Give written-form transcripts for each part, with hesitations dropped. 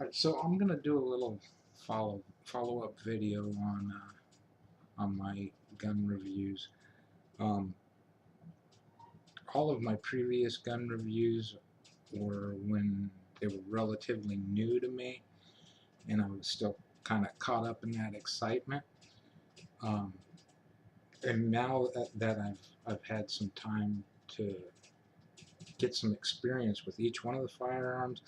Alright, so I'm gonna do a little follow-up video on my gun reviews. Um, all of my previous gun reviews were when they were relatively new to me, and I was still kind of caught up in that excitement. Um, and now that I've had some time to get some experience with each one of the firearms,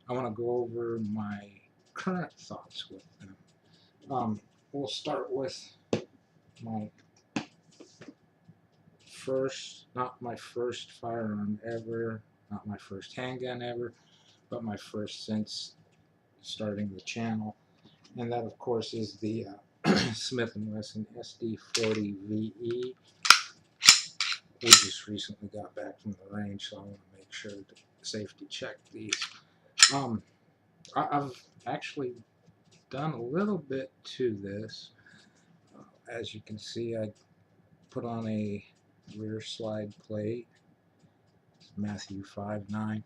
I want to go over my current thoughts with them. We'll start with my not my first firearm ever, not my first handgun ever, but my first since starting the channel. And that, of course, is the Smith & Wesson SD40VE. We just recently got back from the range, so I want to make sure to safety check these. I've actually done a little bit to this. As you can see, I put on a rear slide plate, Matthew 5.9.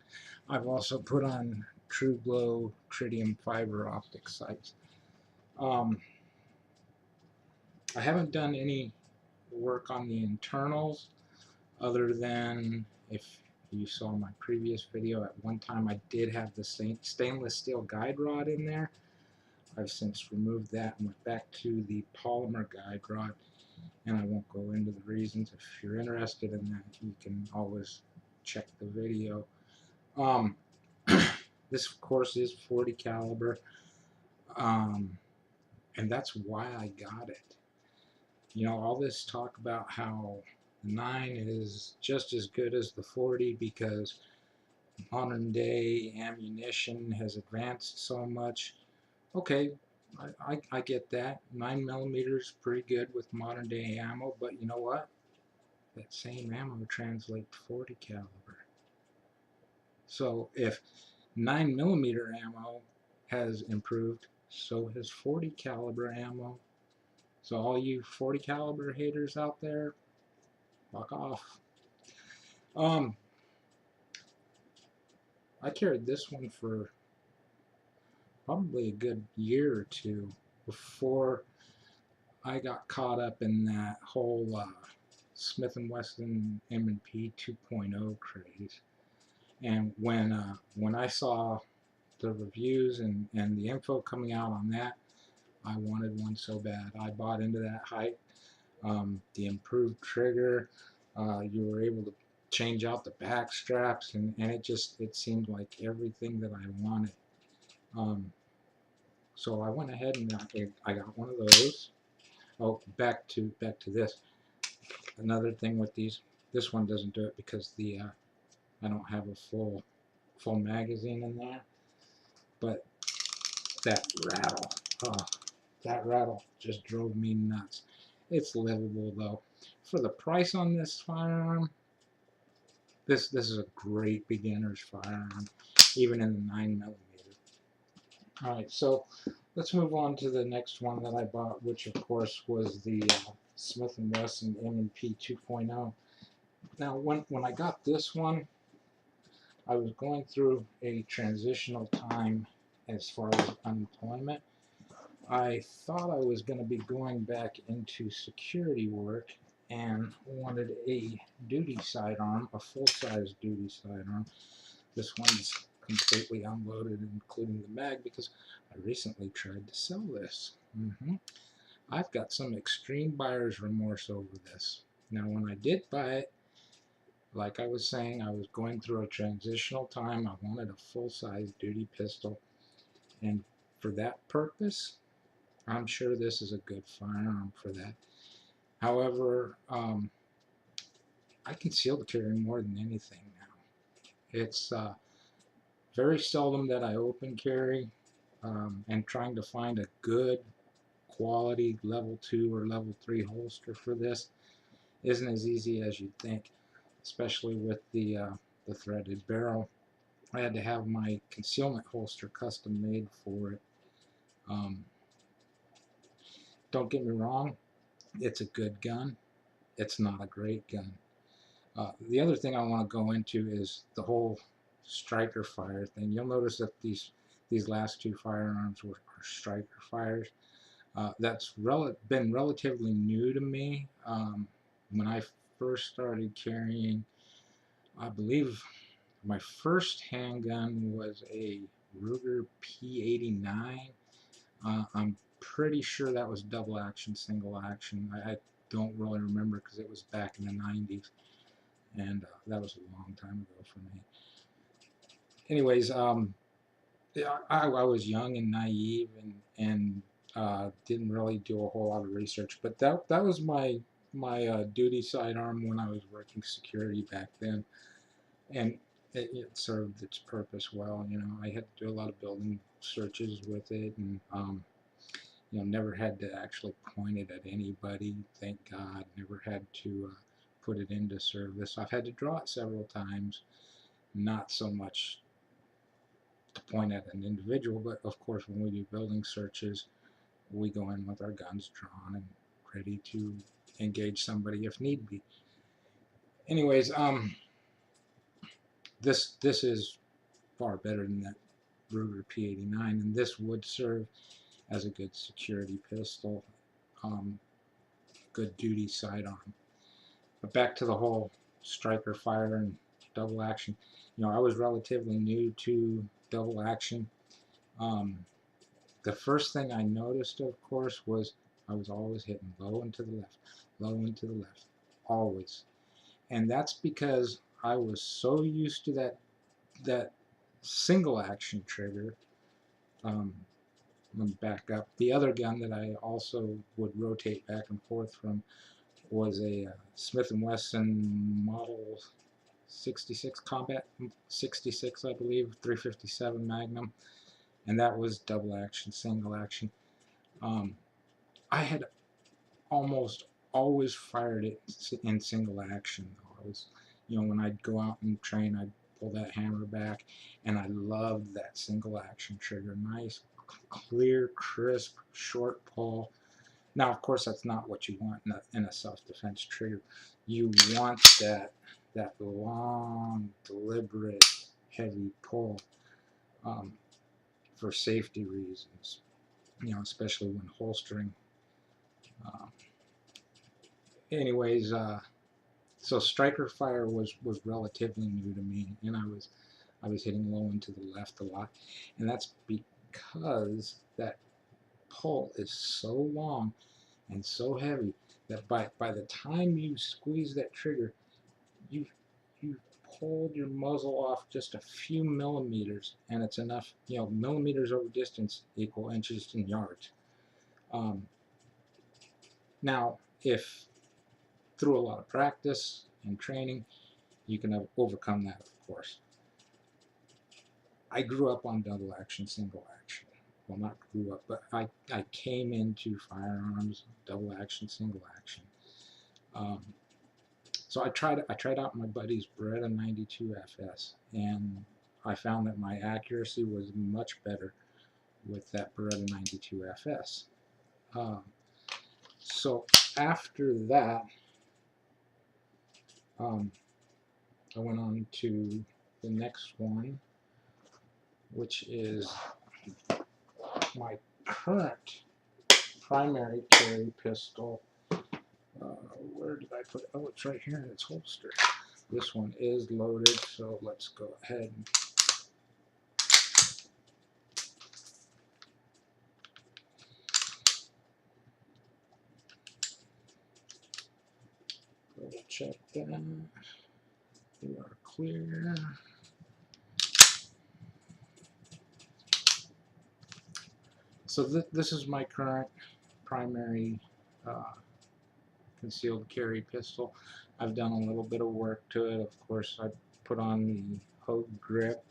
I've also put on True Glow tritium fiber optic sights. I haven't done any work on the internals other than, if you saw my previous video, at one time I did have the stainless steel guide rod in there. I've since removed that and went back to the polymer guide rod, and I won't go into the reasons. If you're interested in that, you can always check the video. This, of course, is 40 caliber, and that's why I got it. You know, all this talk about how the 9 is just as good as the 40 because modern day ammunition has advanced so much. Okay, I get that. 9mm is pretty good with modern day ammo, but you know what? That same ammo translates to 40 caliber. So if 9mm ammo has improved, so has 40 caliber ammo. So all you 40 caliber haters out there, fuck off. I carried this one for probably a good year or two before I got caught up in that whole Smith & Wesson M&P 2.0 craze. And when I saw the reviews and the info coming out on that, I wanted one so bad. I bought into that hype. The improved trigger, you were able to change out the back straps, and it seemed like everything that I wanted. So I went ahead and I got one of those. Oh, back to this. Another thing with these, this one doesn't do it because I don't have a full magazine in there. But that rattle, oh, that rattle just drove me nuts. It's livable though. For the price on this firearm, this is a great beginner's firearm, even in the 9mm. Alright, so let's move on to the next one that I bought, which of course was the Smith & Wesson M&P 2.0. Now, when I got this one, I was going through a transitional time as far as unemployment. I thought I was going to be going back into security work and wanted a duty sidearm, a full-size duty sidearm. This one's completely unloaded, including the mag, because I recently tried to sell this. I've got some extreme buyer's remorse over this. Now, when I did buy it, like I was saying, I was going through a transitional time. I wanted a full-size duty pistol, and for that purpose, I'm sure this is a good firearm for that. However, I concealed carry more than anything now. It's very seldom that I open carry, and trying to find a good quality level 2 or level 3 holster for this isn't as easy as you'd think, especially with the threaded barrel. I had to have my concealment holster custom made for it. Don't get me wrong, it's a good gun. It's not a great gun. The other thing I want to go into is the whole striker fire thing. You'll notice that these these last two firearms are striker fires. That's been relatively new to me. When I first started carrying, I believe my first handgun was a Ruger P89. I'm pretty sure that was double action, single action. I don't really remember because it was back in the 90s, and that was a long time ago for me. Anyways, yeah, I was young and naive and didn't really do a whole lot of research, but that was my duty sidearm when I was working security back then, and it served its purpose well. You know, I had to do a lot of building searches with it, and you know, never had to actually point it at anybody. Thank God, never had to put it into service. I've had to draw it several times, not so much to point at an individual, but of course when we do building searches, we go in with our guns drawn and ready to engage somebody if need be. Anyways, this is far better than that Ruger P89, and this would serve as a good security pistol, good duty sidearm. But back to the whole striker fire and double action. You know, I was relatively new to double action. The first thing I noticed, of course, was I was always hitting low and to the left, low and to the left, always. And that's because I was so used to that single action trigger. Let me back up. The other gun that I also would rotate back and forth from was a Smith & Wesson Model 66 Combat 66, I believe, 357 Magnum, and that was double action, single action. I had almost always fired it in single action. I was, you know, when I'd go out and train, I'd pull that hammer back, and I loved that single action trigger. Nice, clear, crisp, short pull. Now, of course, that's not what you want in a self-defense trigger. You want that long, deliberate, heavy pull for safety reasons. You know, especially when holstering. Uh, anyways, so striker fire was relatively new to me, and I was hitting low and to the left a lot, and that's because that pull is so long and so heavy that by the time you squeeze that trigger, you pulled your muzzle off just a few millimeters, and it's enough. You know, millimeters over distance equal inches in yards. Now, if through a lot of practice and training, you can overcome that, of course. I grew up on double action, single action. Well, not grew up, but I came into firearms, double action, single action. So I tried out my buddy's Beretta 92 FS, and I found that my accuracy was much better with that Beretta 92 FS. So after that, I went on to the next one, which is my current primary carry pistol. Where did I put it? Oh, it's right here in its holster. This one is loaded, so let's go ahead and double check that. We are clear. So this is my current primary concealed carry pistol. I've done a little bit of work to it. Of course, I put on the Hogue grip,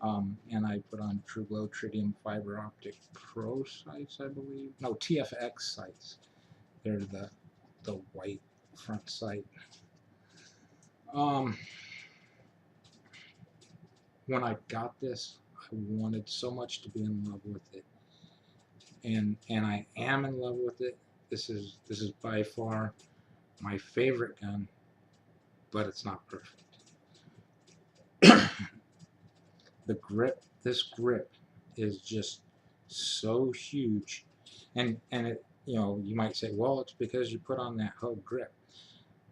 and I put on TrueGlow Tritium Fiber Optic Pro sights, I believe. No, TFX sights. They're the white front sight. When I got this, I wanted so much to be in love with it, and I am in love with it. This is by far my favorite gun, but it's not perfect. The grip, this grip is just so huge, and it, you know, you might say, well, it's because you put on that hug grip.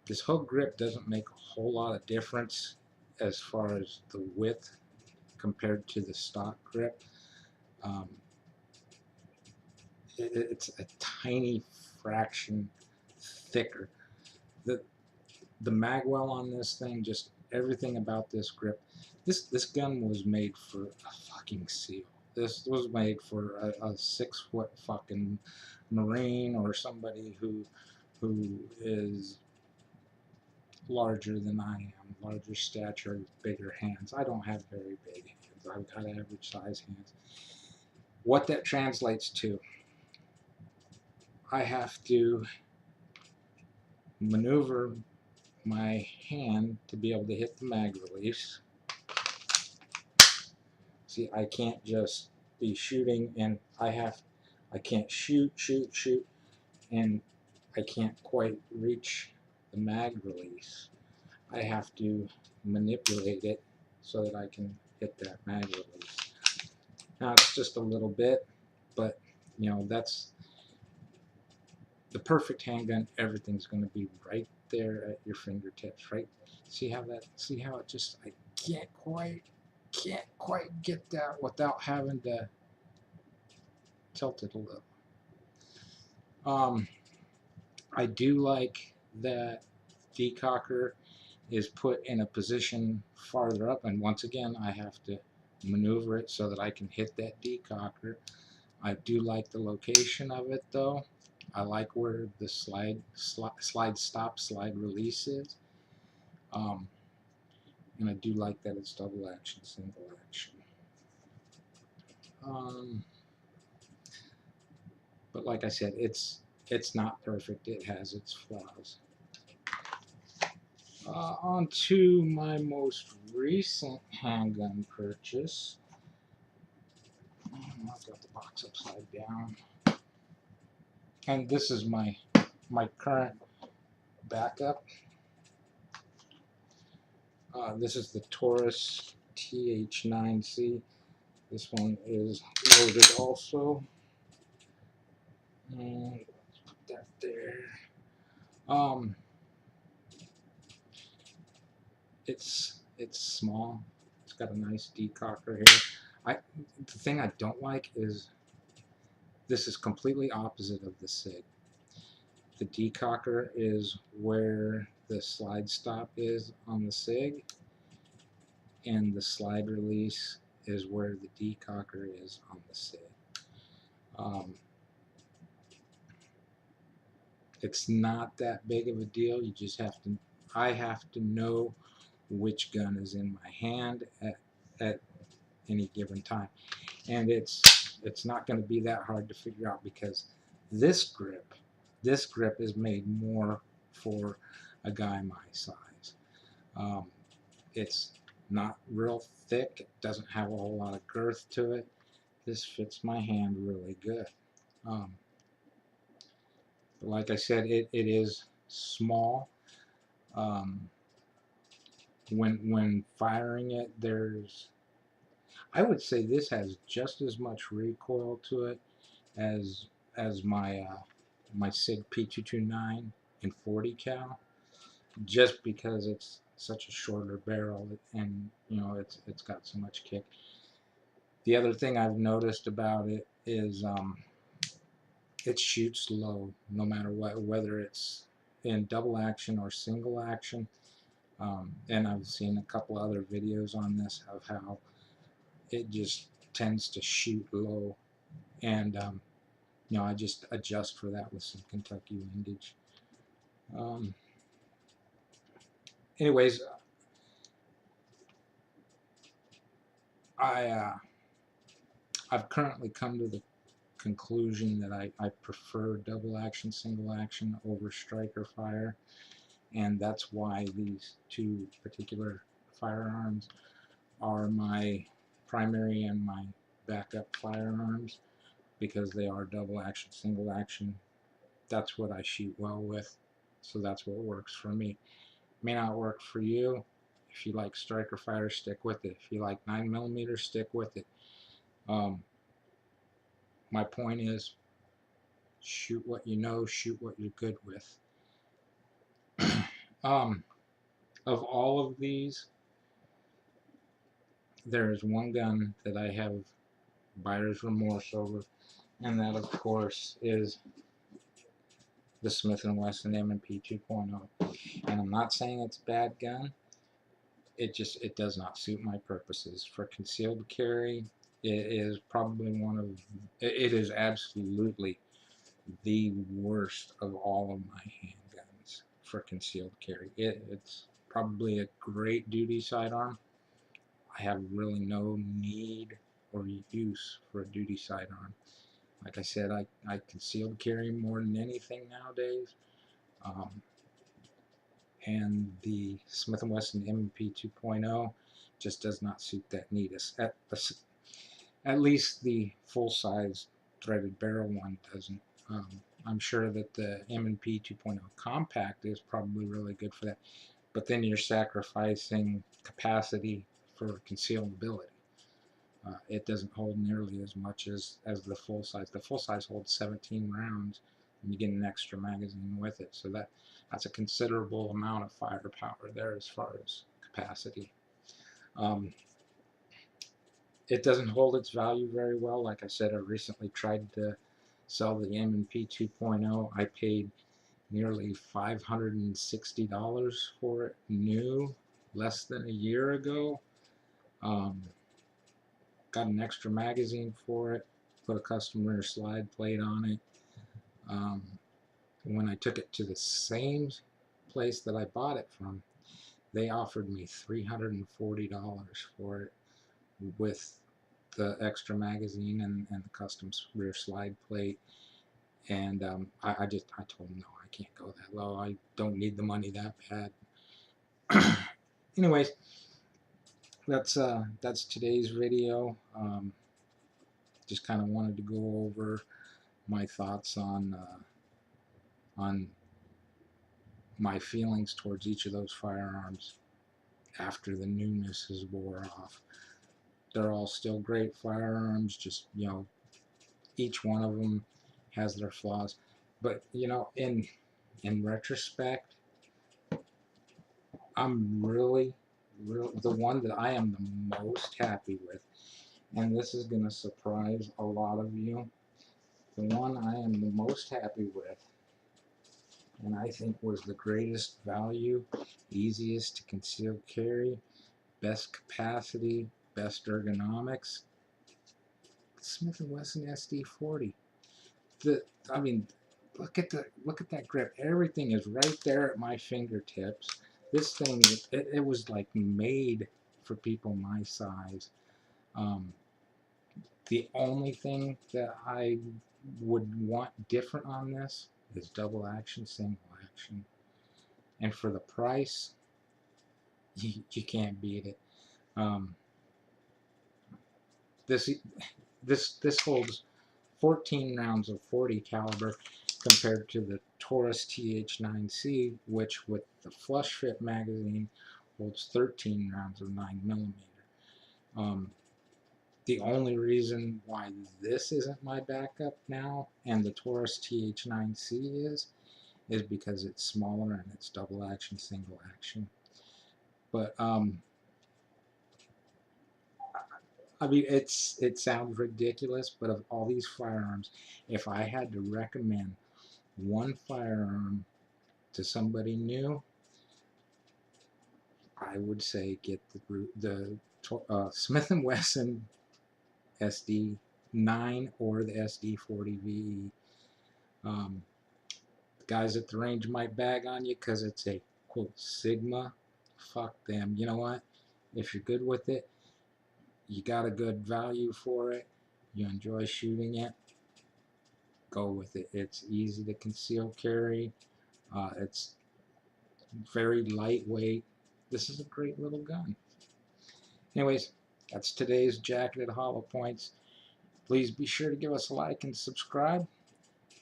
This hug grip doesn't make a whole lot of difference as far as the width compared to the stock grip. Um, it's a tiny fraction thicker. The magwell on this thing, just everything about this grip. This gun was made for a fucking SEAL. This was made for a 6-foot fucking Marine, or somebody who is larger than I am, larger stature, bigger hands. I don't have very big hands. I've got average size hands. What that translates to, I have to maneuver my hand to be able to hit the mag release. See, I can't just be shooting, and I can't shoot, and I can't quite reach the mag release. I have to manipulate it so that I can hit that mag release. Now it's just a little bit, but you know, that's the perfect handgun. Everything's going to be right there at your fingertips, right? See how it just, I can't quite get that without having to tilt it a little. I do like that decocker is put in a position farther up, and once again I have to maneuver it so that I can hit that decocker. I do like the location of it though. I like where the slide stop, slide release is. And I do like that it's double action, single action. But like I said, it's not perfect. It has its flaws. On to my most recent handgun purchase. I've got the box upside down. And this is my current backup. This is the Taurus TH9. This one is loaded also. And let's put that there. It's small. It's got a nice decocker here. The thing I don't like is this is completely opposite of the SIG. The decocker is where the slide stop is on the SIG, and the slide release is where the decocker is on the SIG. It's not that big of a deal. You just have to, I have to know which gun is in my hand at any given time. And it's not going to be that hard to figure out, because this grip is made more for a guy my size. It's not real thick. It doesn't have a whole lot of girth to it. This fits my hand really good. But like I said, it is small. When firing it, I would say this has just as much recoil to it as my my SIG P229 in 40 cal, just because it's such a shorter barrel, and you know, it's got so much kick. The other thing I've noticed about it is it shoots low no matter what, whether it's in double action or single action. And I've seen a couple other videos on this of how it just tends to shoot low, and you know, I just adjust for that with some Kentucky windage. Anyways, I've currently come to the conclusion that I prefer double action, single action over striker fire, and that's why these two particular firearms are my primary and my backup firearms, because they are double action, single action. That's what I shoot well with, so that's what works for me. May not work for you. If you like striker fire, stick with it. If you like 9mm, stick with it. my point is, shoot what you know, shoot what you're good with. Of all of these, there's one gun that I have buyer's remorse over, and that, of course, is the Smith & Wesson M&P 2.0. And I'm not saying it's a bad gun. It does not suit my purposes. For concealed carry, it is probably it is absolutely the worst of all of my handguns for concealed carry. It's probably a great duty sidearm. I have really no need or use for a duty sidearm. Like I said, I concealed carry more than anything nowadays. And the Smith & Wesson M&P 2.0 just does not suit that need. At least the full-size threaded barrel one doesn't. I'm sure that the M&P 2.0 compact is probably really good for that, but then you're sacrificing capacity for concealability. It doesn't hold nearly as much as the full size. The full size holds 17 rounds, and you get an extra magazine with it. So that's a considerable amount of firepower there as far as capacity. It doesn't hold its value very well. Like I said, I recently tried to sell the M&P 2.0. I paid nearly $560 for it new less than a year ago. Got an extra magazine for it, put a customer slide plate on it. When I took it to the same place that I bought it from, they offered me $340 for it with the extra magazine and the custom rear slide plate. And I told them, no, I can't go that low. I don't need the money that bad. Anyways, that's today's video. Just kind of wanted to go over my thoughts on my feelings towards each of those firearms after the newness is wore off. They're all still great firearms, just, you know, each one of them has their flaws. But, you know, in retrospect, I'm really the one that I am the most happy with, and this is going to surprise a lot of you, the one I am the most happy with, and I think was the greatest value, easiest to conceal carry, best capacity, best ergonomics, Smith & Wesson SD40. I mean, look at that grip. Everything is right there at my fingertips. This thing, it was like made for people my size. The only thing that I would want different on this is double action, single action, and for the price, you can't beat it. This holds 14 rounds of 40 caliber compared to the Taurus TH9C, which with the flush fit magazine holds 13 rounds of 9mm. The only reason why this isn't my backup now and the Taurus TH9C is because it's smaller and it's double action, single action. But I mean, it sounds ridiculous, but of all these firearms, if I had to recommend one firearm to somebody new, I would say get the Smith & Wesson SD9 or the SD40VE. Guys at the range might bag on you because it's a quote Sigma. Fuck them. You know what? If you're good with it, you got a good value for it, you enjoy shooting it, go with it. It's easy to conceal carry. It's very lightweight. This is a great little gun. Anyways, that's today's Jacketed Hollow Points. Please be sure to give us a like and subscribe,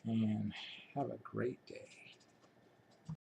and have a great day.